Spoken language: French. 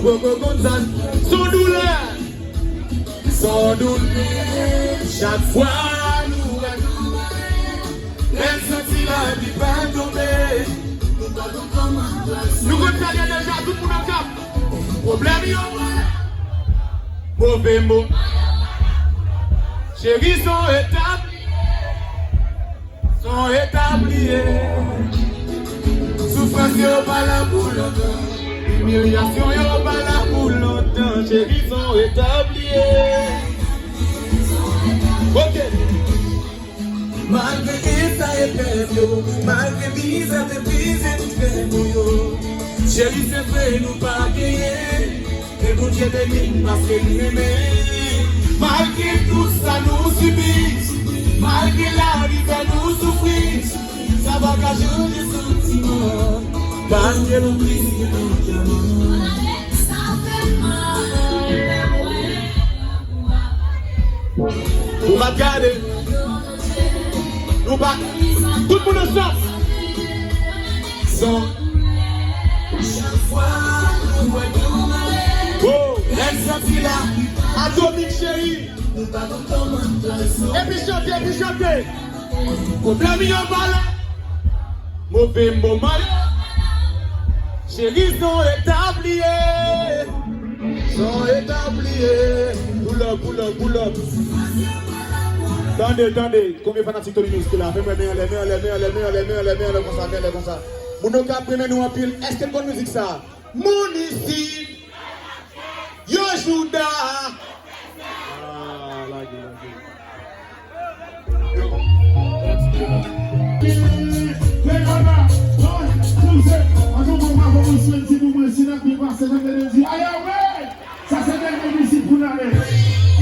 Sans douleur, sans douleur, chaque fois nous elle sentit la vie pas tomber. Nous comptons déjà tout le monde cap. Problème yo, mauvais mot. Chérie sont établis. Souffrance yo pas là pour longtemps. Humiliation yo pas là pour longtemps. Chérie sont établis. Ok. Malgré ça est perdu, malgré visa te brise tout fait yo. Chérie c'est vrai nous pas gagner. Et vous Dieu béni parce que nous aimons. Malgré tout ça nous subit, malgré la vie ça nous souffrit, ça va cacher les sentiments. Malgré l'oubli de notre amour. Vous m'avez gardé. Nous pas. Tout le monde ensemble. Sans. Chaque fois nous voyons. Oh, elle sortit là. Atomique chérie. Et puis chanter. Problème yon bala. Mauvais moment. Chérie sont établis. Pull up. Attendez. Combien de fanatiques de l'université là? Fais-moi les comme ça. Mon cap premier nous en pile. Est-ce que bonne musique ça? Mon ici. Yo Juda.